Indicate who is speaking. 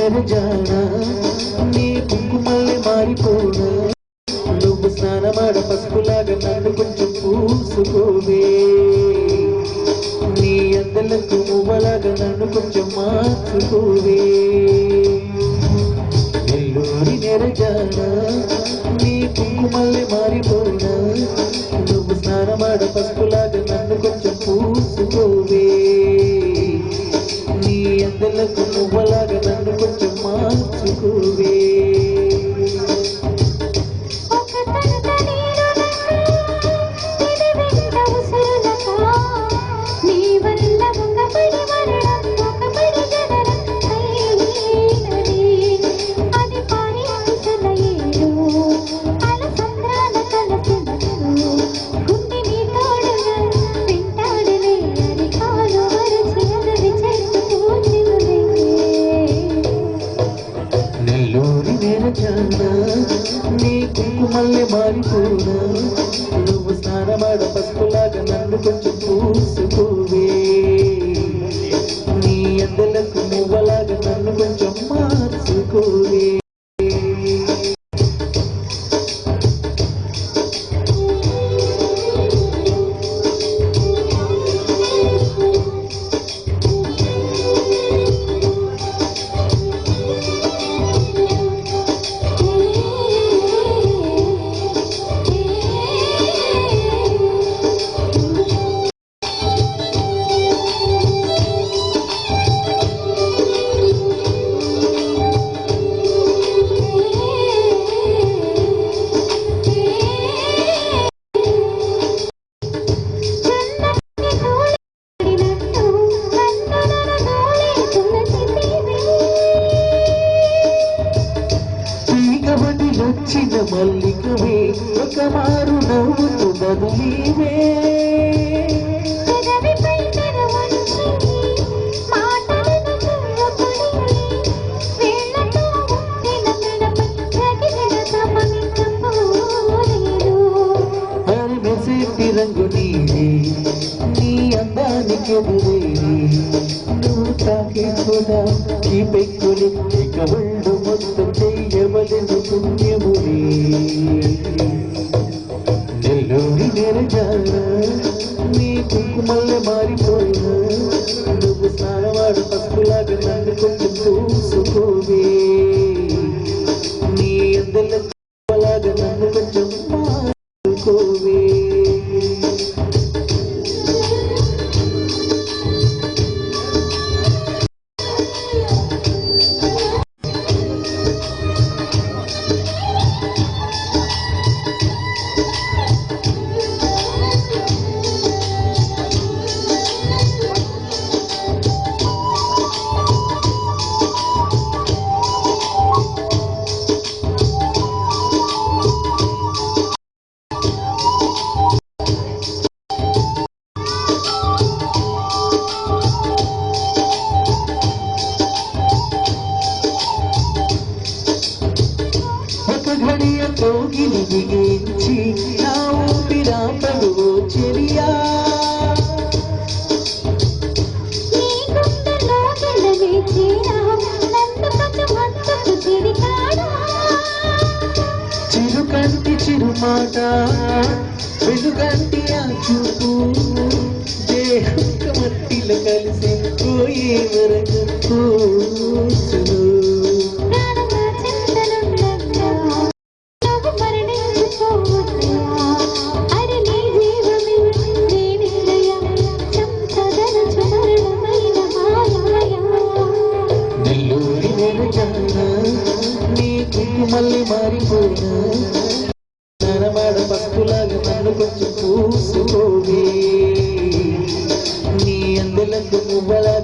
Speaker 1: నెరజానా నీ కుంకుమల్లే మారిపోనా నువ్వు స్నానమాడ పసుపులాగా నన్ను కొంచెం పూసుకోవే నీ అందలకు మువ్వలాగా నన్ను కొంచెం మార్చుకోవే నెల్లూరి నెరజానా నీ కుంకుమల్లే మారిపోనా నువ్వు స్నానమాడ పసుపులాగా నన్ను కొంచెం పూసుకోవే నీ అందలకు మువ్వలాగా నన్ను కొంచెం మార్చుకోవే నీ కుంకుమల్లే మారిపోనా నువ్వు స్నానమాడ పసుపులాగా నన్ను కొంచెం పూసుకోవే నీ అందలకు మువ్వలాగా నన్ను కొంచెం మార్చుకోవే వచ్చిన మల్లికవే ఒక మారు నవ్వుతూ బదులీవే మెసేటి రంగు నీవే నీ అందానికి ఎదురేది నువ్వు తాకే కూడా ఈ పెక్కుని ఇక ఒళ్ళు మొత్తం చెయ్యవలెను పుణ్యముని నెల్లూరి నెరజానా నీ కుంకుమల్లే మారిపోయినా నువ్వు స్నానవాడు పసుపులాగా నన్ను కొంచెం చూసుకోవే నీ అందలాగా నన్ను కొంచెం మార్చుకోవే కోగిలి బిగించి నా ఊపిరాపడు చెలియా చిరుకంటి చిరుమాట వెలుగంటి ఆ చూపు దేహం మట్టిలో కలిసి పోయే వరకు కూర్చును మళ్ళీ మారిపోయినా స్నానమాడ పసుపులాగా నన్ను కొంచెం పూసుకోవే నీ అందలకు మువ్వలా